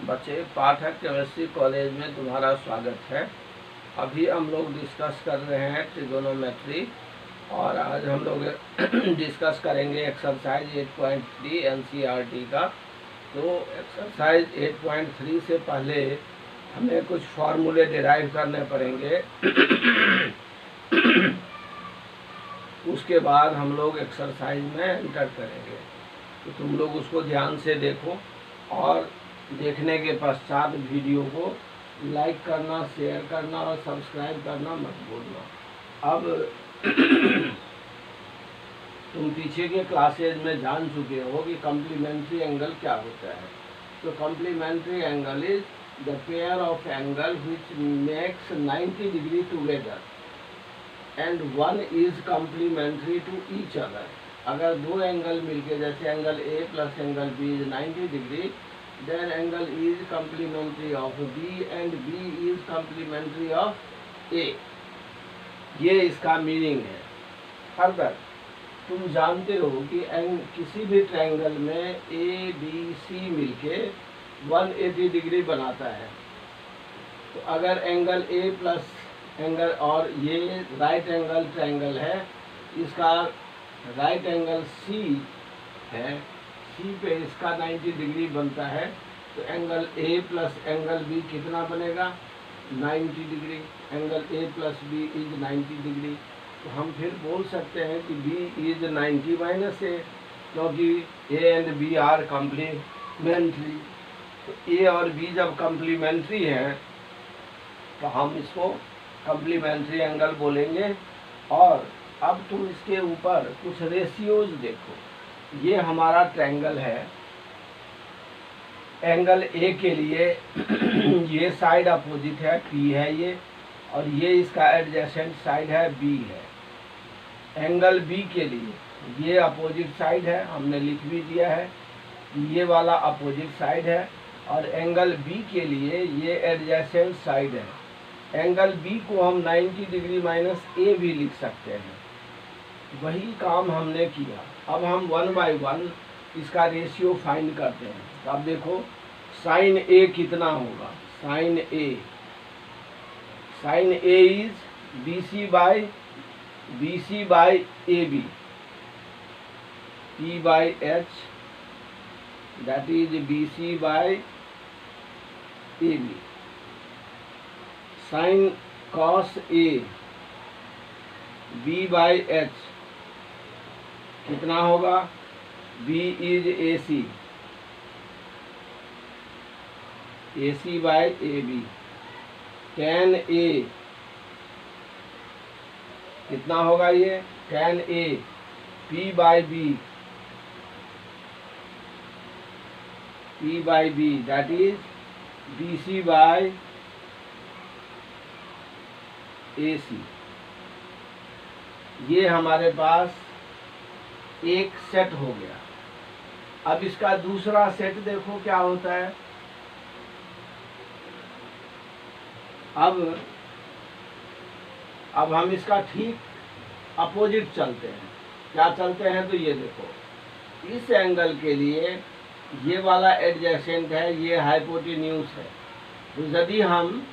बच्चे, पाठक chemistry college में तुम्हारा स्वागत है। अभी हम लोग डिस्कस कर रहे हैं ट्रिगोनोमेट्री और आज हम लोग डिस्कस करेंगे एक्सरसाइज 8.3 एनसीईआरटी का। तो एक्सरसाइज 8.3 से पहले हमें कुछ फार्मूले डिराइव करने पड़ेंगे उसके बाद हम लोग एक्सरसाइज में एंटर करेंगे। तो तुम लोग उसको ध्यान से देखो और देखने के पश्चात वीडियो को लाइक करना, शेयर करना और सब्सक्राइब करना मत भूलना। अब तुम पीछे के क्लासेज में जान चुके हो कि कम्प्लीमेंट्री एंगल क्या होता है। तो complementary angle is the pair of angle which makes 90 degree together and one is complementary to each other. अगर दो एंगल मिलके, जैसे angle A plus angle B is 90 degree, then angle is complementary of B and B is complementary of A। ये इसका meaning है। Further तुम जानते हो कि किसी भी ट्रायंगल में ए बी सी मिलके 180 डिग्री बनाता है। तो अगर एंगल ए प्लस एंगल, और ये राइट एंगल ट्रायंगल है, इसका राइट एंगल सी है, सी पे इसका 90 डिग्री बनता है, तो angle A plus angle B कितना बनेगा? 90 degree. Angle A plus B is 90 degree. तो हम फिर बोल सकते हैं कि बी इज 90 माइनस ए, क्योंकि A and B are complementary. तो ए और बी जब कम्प्लीमेंट्री हैं तो हम इसको कम्प्लीमेंट्री एंगल बोलेंगे। और अब तुम इसके ऊपर कुछ रेशियोज देखो। ये हमारा ट्रायंगल है। एंगल ए के लिए ये साइड अपोजिट है, पी है ये, और ये इसका एडजेसेंट साइड है, बी है। एंगल बी के लिए ये अपोजिट साइड है, हमने लिख भी दिया है, ये वाला अपोजिट साइड है। और एंगल बी के लिए ये एडजेसेंट साइड है। एंगल बी को हम 90 डिग्री माइनस ए भी लिख सकते हैं। वही काम हमने किया। अब हम 1 बाय 1 इसका रेशियो फाइंड करते हैं। तो अब देखो साइन ए कितना होगा। Sine A is BC by AB, P by H, that is BC by AB। Sine cos A, B by H कितना होगा? B is AC by AB। tan A कितना होगा? ये tan A, P by B that is BC by AC। ये हमारे पास एक set हो गया। अब इसका दूसरा सेट देखो क्या होता है। अब हम इसका ठीक अपोजिट चलते हैं। क्या चलते हैं? तो ये देखो, इस एंगल के लिए ये वाला एडजेसेंट है, ये हाइपोटेन्यूज है। तो यदि हम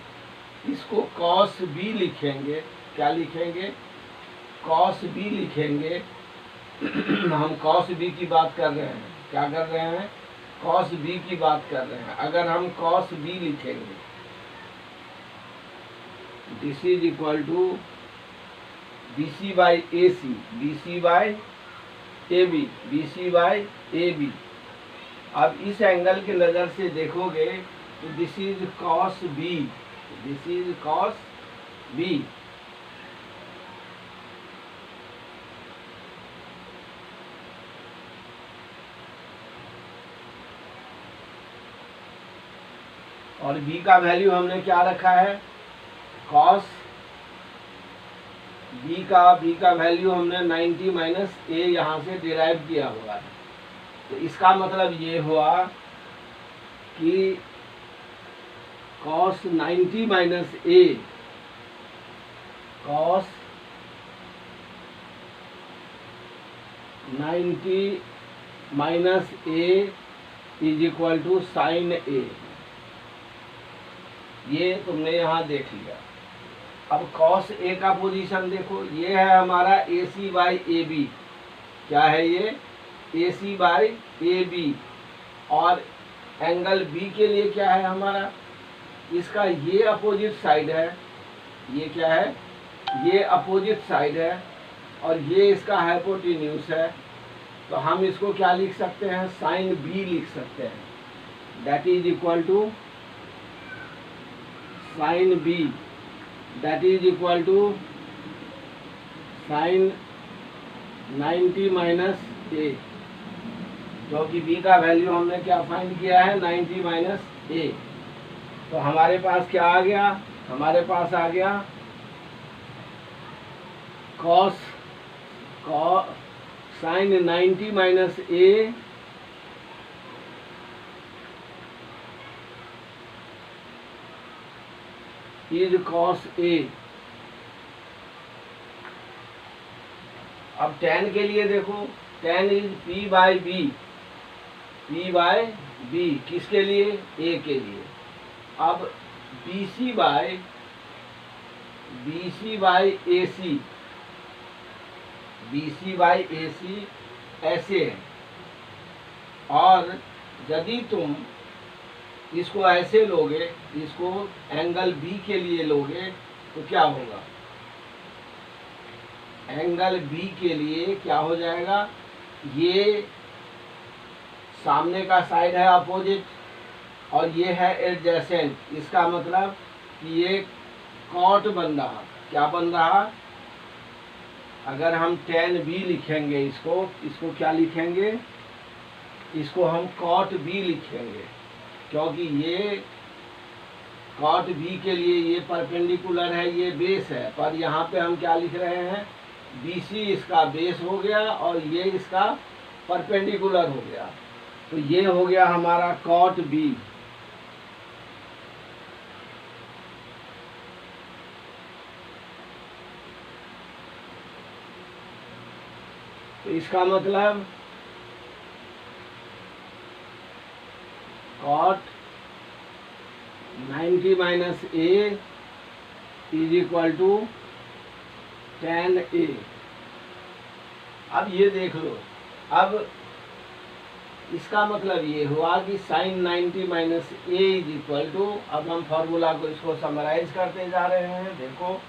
इसको कॉस बी लिखेंगे, क्या लिखेंगे? कॉस बी लिखेंगे। हम कॉस बी की बात कर रहे हैं। क्या कर रहे हैं? कॉस बी की बात कर रहे हैं। अगर हम कॉस बी लिखेंगे, this is equal to BC by AC, BC by AB। अब इस एंगल के नज़र से देखोगे तो दिस इज कॉस बी, और b का वैल्यू हमने क्या रखा है? कॉस b का वैल्यू हमने 90 माइनस a यहाँ से डिराइव किया हुआ है। तो इसका मतलब ये हुआ कि cos 90 minus a, cos 90 minus a is equal to sine A. ये तुमने यहाँ देख लिया। अब कॉस ए का पोजीशन देखो, ये है हमारा ए सी बाई ए बी। क्या है ये? ए सी बाई ए बी। और एंगल बी के लिए क्या है हमारा? इसका ये अपोजिट साइड है। ये क्या है? ये अपोजिट साइड है और ये इसका हाइपोटेन्यूज है। तो हम इसको क्या लिख सकते हैं? साइन बी लिख सकते हैं। That is equal to sine B, that is equal to sine 90 minus A, क्योंकि बी का वैल्यू हमने क्या फाइंड किया है? 90 माइनस ए। तो हमारे पास क्या आ गया? हमारे पास आ गया cos sine 90 minus A is cos A. अब tan के लिए देखो, tan is p by B, p by B किसके लिए? a के लिए। अब BC by AC, BC by AC ऐसे है। और यदि तुम इसको ऐसे लोगे, इसको एंगल B के लिए लोगे तो क्या होगा? एंगल B के लिए क्या हो जाएगा? ये सामने का साइड है अपोजिट और ये है एडजेसेंट। इसका मतलब कि ये कॉट बन रहा। क्या बन रहा? अगर हम tan B लिखेंगे, इसको क्या लिखेंगे? इसको हम कॉट B लिखेंगे, क्योंकि ये कॉट B के लिए ये परपेंडिकुलर है, ये बेस है। पर यहाँ पे हम क्या लिख रहे हैं? BC इसका बेस हो गया और ये इसका परपेंडिकुलर हो गया। तो ये हो गया हमारा कॉट B। तो इसका मतलब cot 90 minus A is equal to tan A. अब ये देख लो, अब इसका मतलब ये हुआ कि sine 90 minus A is equal to, अब हम फॉर्मूला को इसको समराइज करते जा रहे हैं। देखो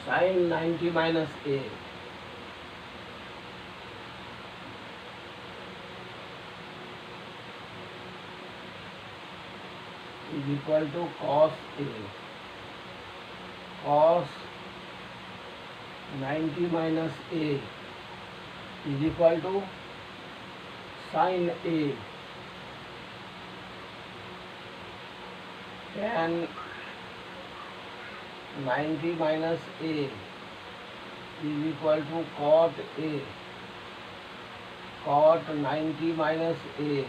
sine 90 minus A is equal to cos A. Cos 90 minus A is equal to sine A tan 90 minus A is equal to cot A. Cot 90 minus A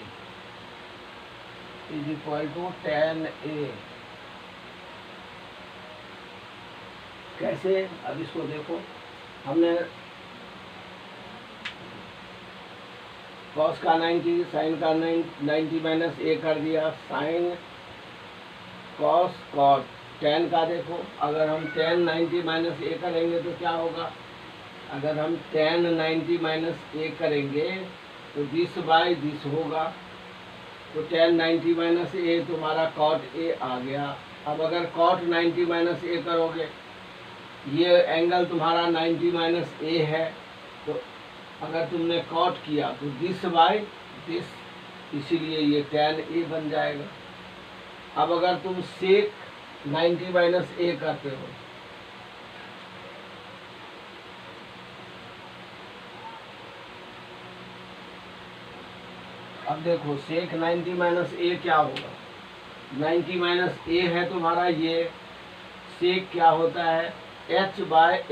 is equal to tan A. कैसे? अब इसको देखो, हमने cos का 90, sign का 90 minus ए कर दिया। Sine cos cot, tan का देखो, अगर हम tan 90 माइनस ए करेंगे तो क्या होगा? अगर हम tan 90 माइनस ए करेंगे तो दिस बाई दिस होगा। तो tan 90 माइनस ए तुम्हारा कॉट ए आ गया। अब अगर कॉट 90 माइनस ए करोगे, ये एंगल तुम्हारा 90 माइनस ए है, तो अगर तुमने कॉट किया तो दिस बाई दिस, इसीलिए ये tan ए बन जाएगा। अब अगर तुम सेक 90 माइनस ए करते हो, अब देखो सेक 90 माइनस ए क्या होगा? 90 माइनस ए है तुम्हारा ये। सेक क्या होता है, H by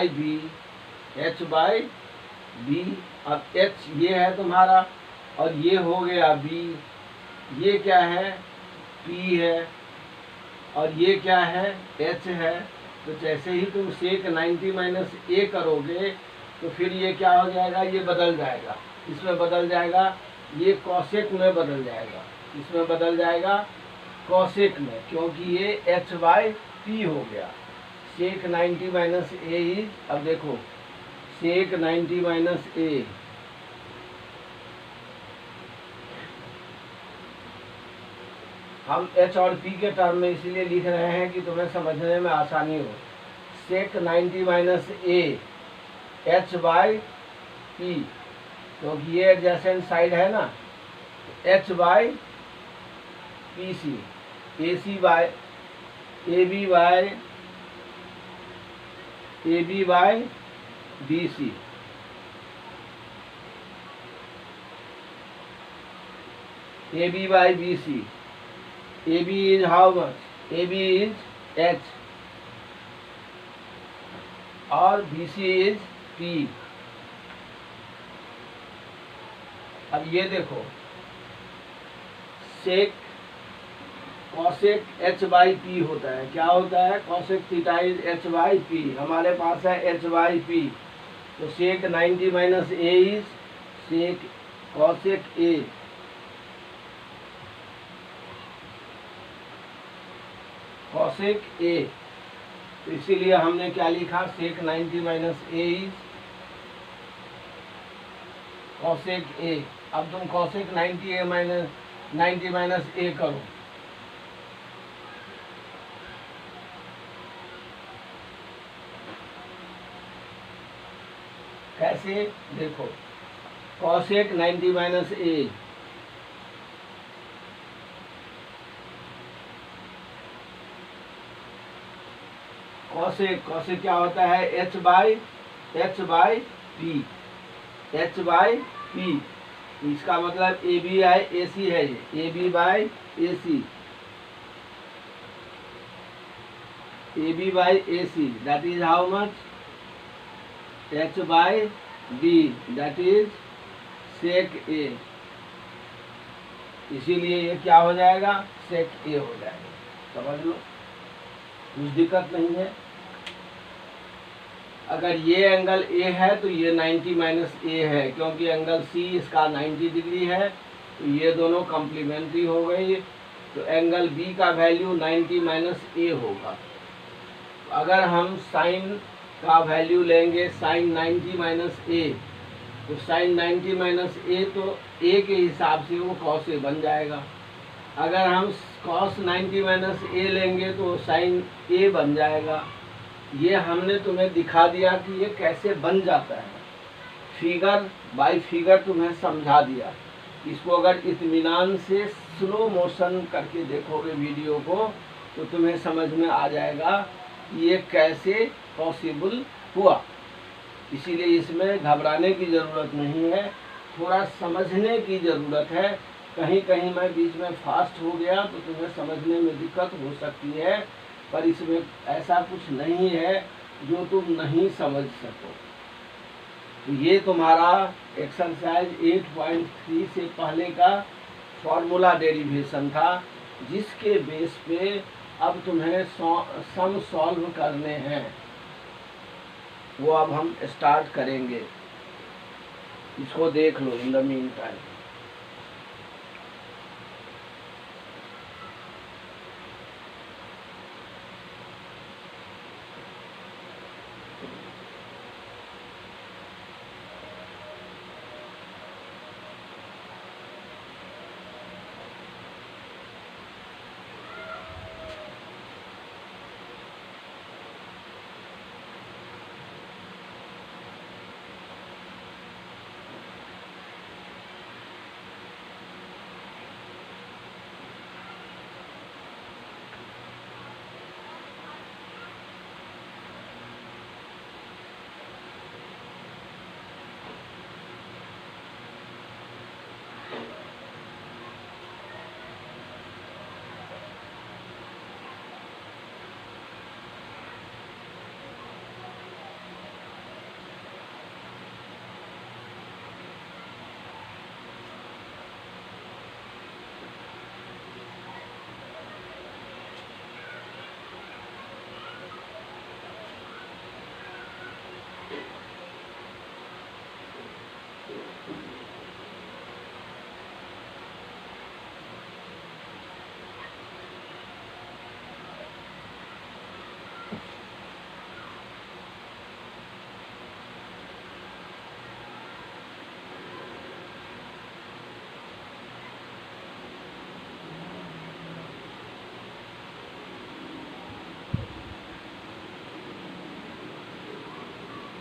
B, H by B. अब एच ये है तुम्हारा और ये हो गया बी, ये क्या है, पी है, और ये क्या है, एच है। तो जैसे ही तुम सेक 90 माइनस ए करोगे तो फिर ये क्या हो जाएगा, ये बदल जाएगा, इसमें बदल जाएगा, ये कॉसेक में बदल जाएगा, इसमें बदल जाएगा कॉसेक में, क्योंकि ये एच बाय पी हो गया। सेक 90 माइनस ए इज, अब देखो सेक 90 माइनस ए, हम एच और पी के टर्म में इसीलिए लिख रहे हैं कि तुम्हें समझने में आसानी हो। Sec 90 minus A H by P, क्योंकि ये एडजेसेंट साइड है ना, H by P C, A C by A B by B C. A B by B C, A B is how much, A B is H और B C is P. अब ये देखो sec cosec H by P होता है, क्या होता है, cosec theta is H by P, हमारे पास है एच बाई पी। तो sec 90 minus A is sec cosec A, cosec A. तो इसीलिए हमने क्या लिखा, sec 90 minus A is cosec A. अब तुम कॉसेक 90 माइनस ए करो, कैसे, देखो कॉसेक 90 माइनस ए, कॉसेक क्या होता है, H by P, H by P. इसका मतलब A B I A C है, ये A B by A C, A B by A C that is how much, H by B that is sec A. इसीलिए ये क्या हो जाएगा, सेक ए हो जाएगा, समझ लो, कुछ दिक्कत नहीं है। अगर ये एंगल ए है तो ये 90 माइनस ए है, क्योंकि एंगल सी इसका 90 डिग्री है, तो ये दोनों कॉम्प्लीमेंट्री हो गई। तो एंगल बी का वैल्यू 90 माइनस ए होगा। अगर हम साइन का वैल्यू लेंगे साइन 90 माइनस ए, तो साइन 90 माइनस ए तो ए के हिसाब से वो कॉस ए बन जाएगा। अगर हम कॉस 90 माइनस ए लेंगे तो साइन ए बन जाएगा। ये हमने तुम्हें दिखा दिया कि ये कैसे बन जाता है, फिगर बाय फिगर तुम्हें समझा दिया। इसको अगर इत्मीनान से स्लो मोशन करके देखोगे वीडियो को तो तुम्हें समझ में आ जाएगा कि ये कैसे पॉसिबल हुआ। इसीलिए इसमें घबराने की ज़रूरत नहीं है, थोड़ा समझने की ज़रूरत है। कहीं कहीं मैं बीच में फास्ट हो गया तो तुम्हें समझने में दिक्कत हो सकती है, पर इसमें ऐसा कुछ नहीं है जो तुम नहीं समझ सको। तो ये तुम्हारा एक्सरसाइज 8.3 से पहले का फॉर्मूला डेरिवेशन था, जिसके बेस पे अब तुम्हें सम सॉल्व करने हैं, वो अब हम स्टार्ट करेंगे। इसको देख लो इन द मीन टाइम।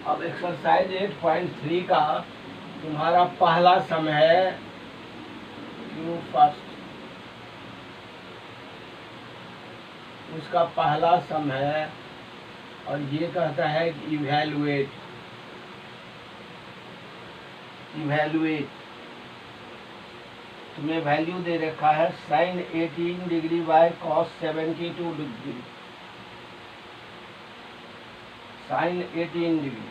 अब एक्सरसाइज 8.3 का तुम्हारा पहला सम है क्यू फर्स्ट, उसका पहला सम है और ये कहता है कि इवैल्यूएट तुम्हें वैल्यू दे रखा है sine 18 degree by cos 72 degree, sine 18 degree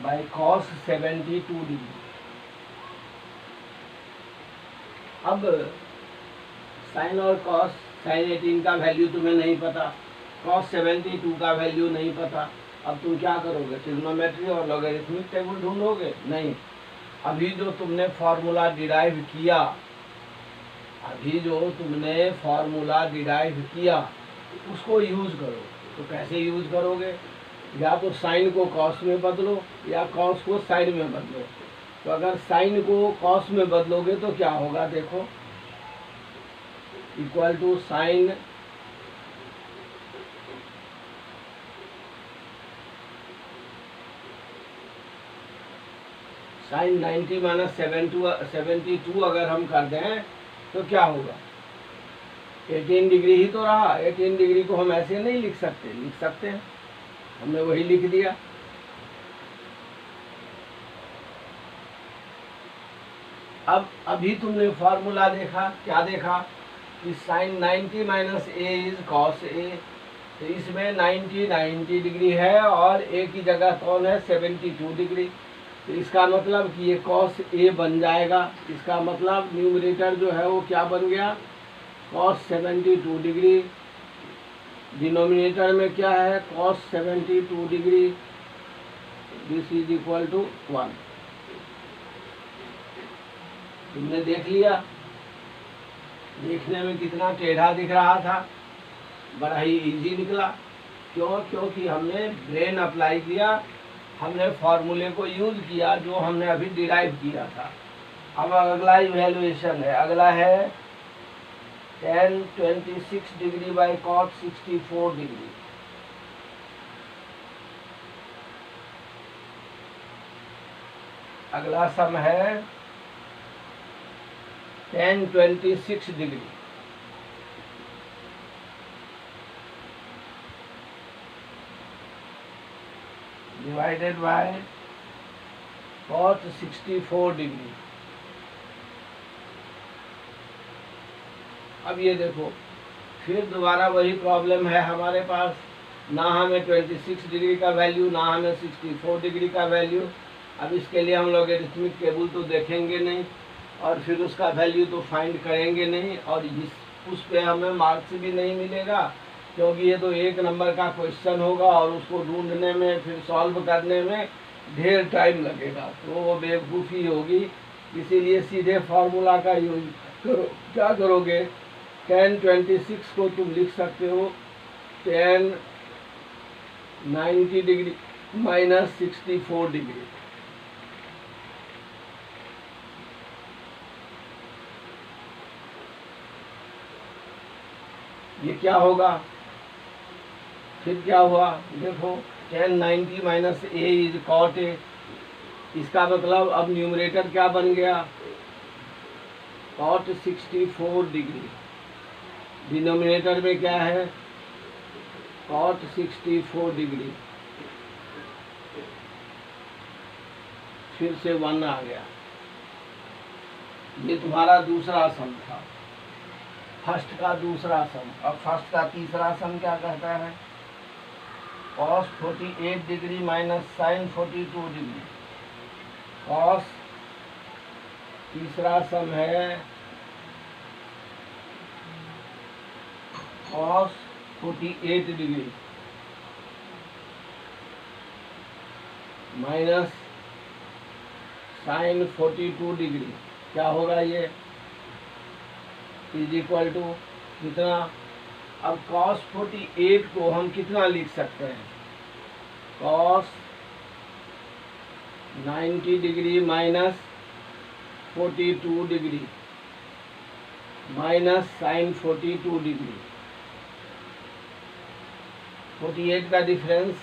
by cos 72 degree. अब साइन और कॉस, साइन 18 का वैल्यू तुम्हें नहीं पता, कॉस 72 का वैल्यू नहीं पता। अब तुम क्या करोगे, ट्रिग्नोमेट्री और लॉगरिथमिक टेबल ढूंढोगे? नहीं, अभी जो तुमने फॉर्मूला डिराइव किया, उसको यूज करो। तो कैसे यूज करोगे? या तो साइन को कॉस में बदलो या कॉस को साइन में बदलो। तो अगर साइन को कॉस में बदलोगे तो क्या होगा, देखो, equal to sine sine 90 minus 72 अगर हम कर दें तो क्या होगा, 18 डिग्री ही तो रहा। 18 डिग्री को हम ऐसे नहीं लिख सकते हैं, हमने वही लिख दिया। अब अभी तुमने फॉर्मूला देखा, क्या देखा कि sine 90 minus A is cos A. तो इसमें 90 डिग्री है और ए की जगह कौन है, 72 डिग्री। तो इसका मतलब कि ये कॉस ए बन जाएगा। इसका मतलब न्यूमरेटर जो है वो क्या बन गया, कॉस 72 डिग्री। डिनोमिनेटर में क्या है, cos 72 degree. This is equal to 1। तुमने देख लिया, देखने में कितना टेढ़ा दिख रहा था, बड़ा ही इजी निकला। क्यों? क्योंकि हमने ब्रेन अप्लाई किया, हमने फॉर्मूले को यूज किया जो हमने अभी डिराइव किया था। अब अगला इवैल्यूएशन है, अगला है tan 26 degree by cot 64 degree. अगला सम है tan 26 degree divided by cot 64 degree. अब ये देखो, फिर दोबारा वही प्रॉब्लम है हमारे पास, ना हमें 26 डिग्री का वैल्यू, ना हमें 64 डिग्री का वैल्यू। अब इसके लिए हम लोग लॉगरिथमिक टेबल तो देखेंगे नहीं और फिर उसका वैल्यू तो फाइंड करेंगे नहीं, और उस पे हमें मार्क्स भी नहीं मिलेगा, क्योंकि ये तो एक नंबर का क्वेश्चन होगा और उसको ढूंढने में, फिर सॉल्व करने में ढेर टाइम लगेगा, तो वो बेवकूफ़ी होगी। इसीलिए सीधे फार्मूला का यूज करो। क्या करोगे, tan 26 को तुम लिख सकते हो tan 90 डिग्री माइनस 64 डिग्री। ये क्या होगा, फिर क्या हुआ, देखो tan 90 minus A is cot ए। इसका मतलब अब न्यूमरेटर क्या बन गया, cot 64 डिग्री। डिनोमिनेटर में क्या है, cot 64 डिग्री। फिर से 1 आ गया। ये तुम्हारा दूसरा सम था, फर्स्ट का दूसरा सम। अब फर्स्ट का तीसरा सम क्या कहता है, cos 48 degree minus sine 42 degree. cos तीसरा सम है cos 48 degree minus sine 42 degree. क्या होगा ये, इज इक्वल टू कितना। अब cos 48 को हम कितना लिख सकते हैं, cos 90 degree minus 42 degree. Minus sine 42 degree. 48 का डिफरेंस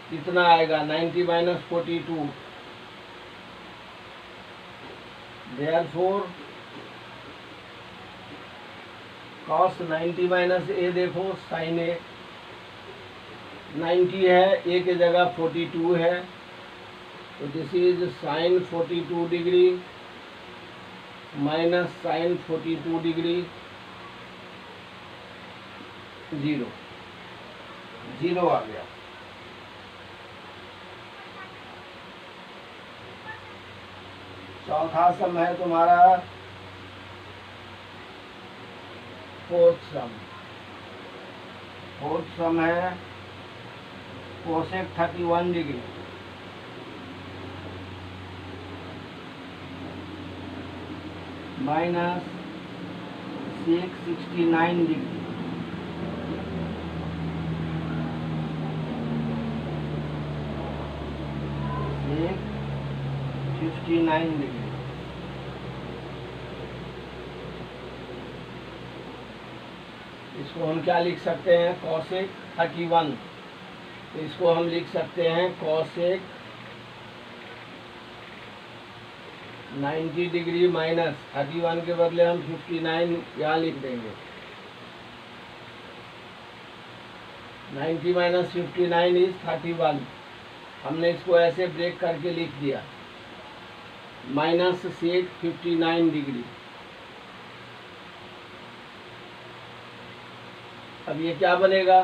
कितना आएगा? 90 minus 42। Therefore cos 90 minus A, देखो साइन ए 90 है, ए के जगह 42 है, तो this is sine 42 degree minus sine 42 degree, zero, zero आ गया। चौथा सम है तुम्हारा फोर्थ सम। फोर्थ सम है cosec 31 degree minus sec 69 degree, sec 59 degree. इसको हम क्या लिख सकते हैं? कॉसेक 31। तो इसको हम लिख सकते हैं कॉसेक 90 डिग्री माइनस 31 के बदले हम 59 यहाँ लिख देंगे। 90 माइनस 59 इज 31। हमने इसको ऐसे ब्रेक करके लिख दिया, माइनस सेक 59 डिग्री। अब ये क्या बनेगा?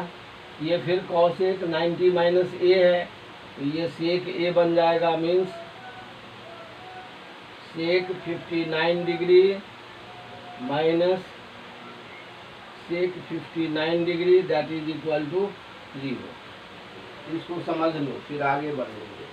ये फिर कॉसेक 90 माइनस ए है, तो ये सेक ए बन जाएगा, means sec 59 degree minus sec 59 degree, that is equal to 0। इसको समझ लो, फिर आगे बढ़ेंगे।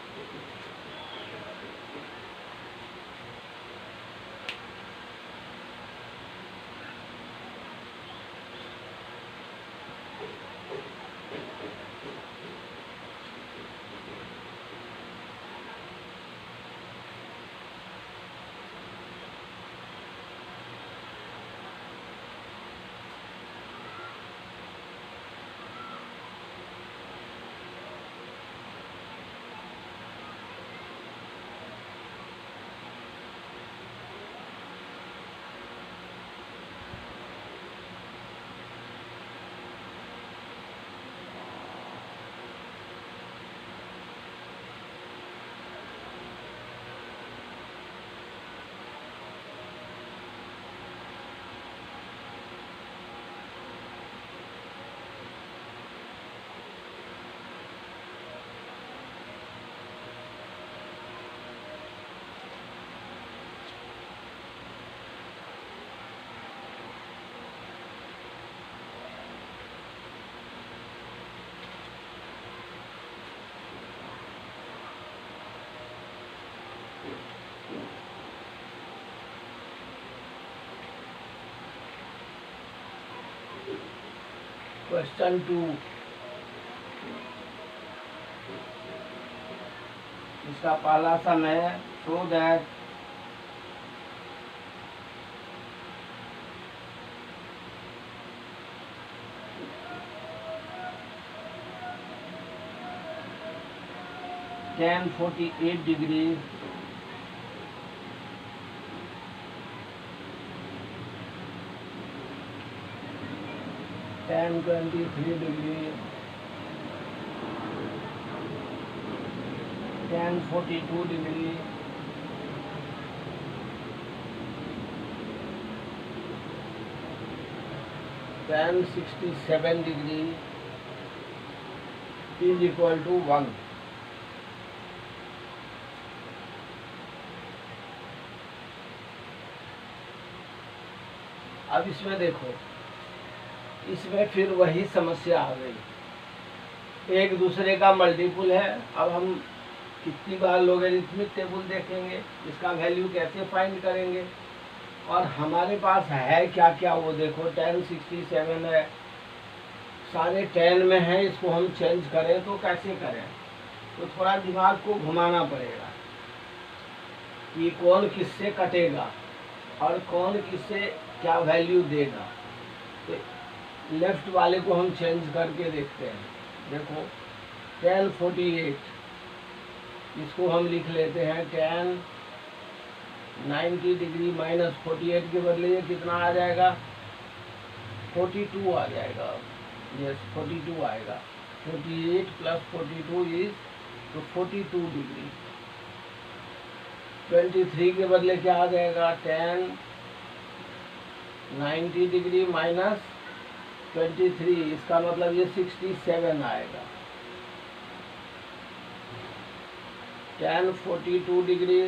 क्वेश्चन 2, इसका पहला सम है show that tan 48 degree tan 23 degree tan 42 degree tan 67 degree is equal to 1। अब इसमें देखो, इसमें फिर वही समस्या आ गई, एक दूसरे का मल्टीपुल है। अब हम कितनी बार लॉगरिथमिक टेबल देखेंगे, इसका वैल्यू कैसे फाइंड करेंगे, और हमारे पास है क्या क्या वो देखो। tan 67 है, सारे 10 में है, इसको हम चेंज करें तो कैसे करें? तो थोड़ा दिमाग को घुमाना पड़ेगा कि कौन किससे कटेगा और कौन किससे क्या वैल्यू देगा। तो लेफ्ट वाले को हम चेंज करके देखते हैं। देखो tan 48, इसको हम लिख लेते हैं tan 90 डिग्री माइनस 48 के बदले ये कितना आ जाएगा, 42 आ जाएगा। यस 42 आएगा। 48 प्लस 42 इज तो 42 डिग्री। 23 के बदले क्या आ जाएगा, tan 90 डिग्री माइनस 23, इसका मतलब ये 67 आएगा। tan 42 degree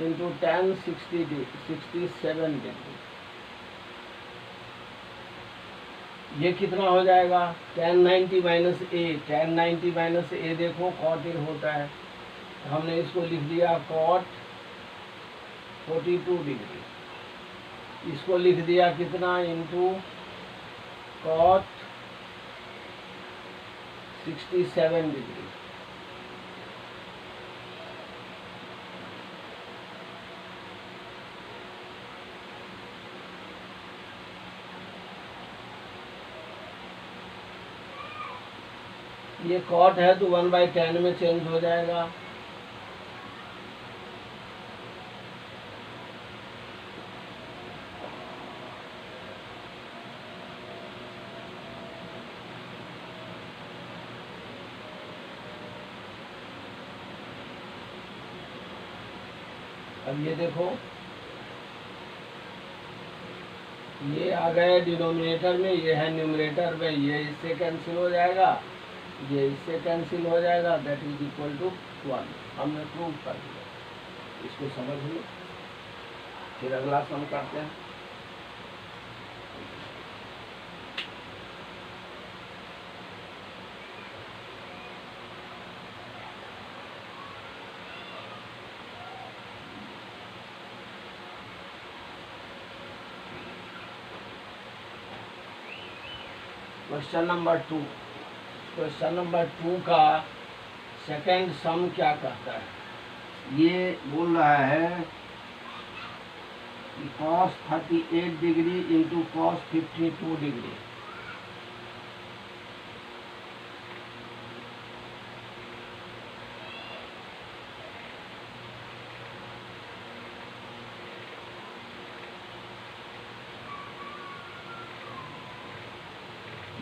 into tan 67 degree, ये कितना हो जाएगा, tan 90 minus A. tan 90 minus A देखो cot A होता है, हमने इसको लिख दिया cot 42 डिग्री। इसको लिख दिया कितना, इंटू cot 67 डिग्री। ये cot है तो 1/10 में चेंज हो जाएगा। अब ये देखो, ये आ गए डिनोमिनेटर में, ये है न्यूमरेटर में, ये इससे कैंसिल हो जाएगा, ये इससे कैंसिल हो जाएगा, दैट इज इक्वल टू 1। हमने प्रूव कर दिया। इसको समझ लो, फिर अगला सम करते हैं। Question number 2। क्वेश्चन नंबर 2 का सेकंड सम क्या कहता है, ये बोल रहा है कि cos 38 degree into cos 52 degree,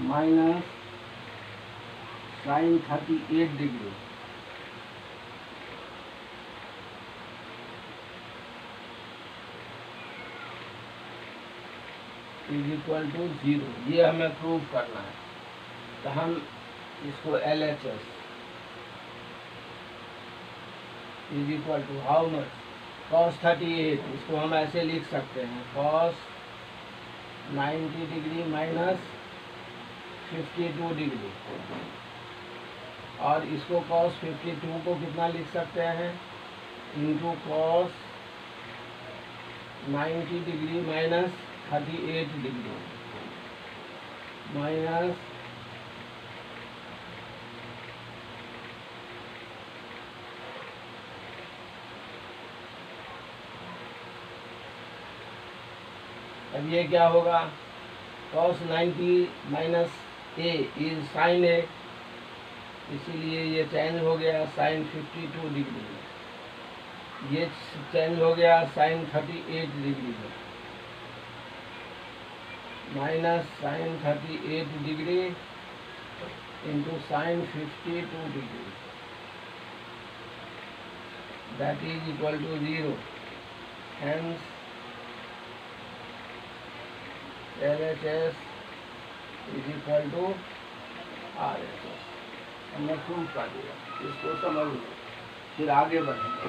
minus sin 38 degree is equal to 0। ये हमें प्रूव करना है। तो हम इसको LHS is equal to how much, cos 38, इसको हम ऐसे लिख सकते हैं cos 90 डिग्री माइनस 52 डिग्री, और इसको cos 52 को कितना लिख सकते हैं, into cos 90 degree minus 38 degree minus अब ये क्या होगा, cos 90 minus A is sin ए, इसीलिए ये चेंज हो गया sin 52 डिग्री में, ये चेंज हो गया sin 38 डिग्री में, minus sin 38 degree into sin 52 degree, that is equal to 0। Hence LHS is equal to RHS। हमने प्रूव कर दिया। इसको समझ लो, फिर आगे बढ़ेंगे।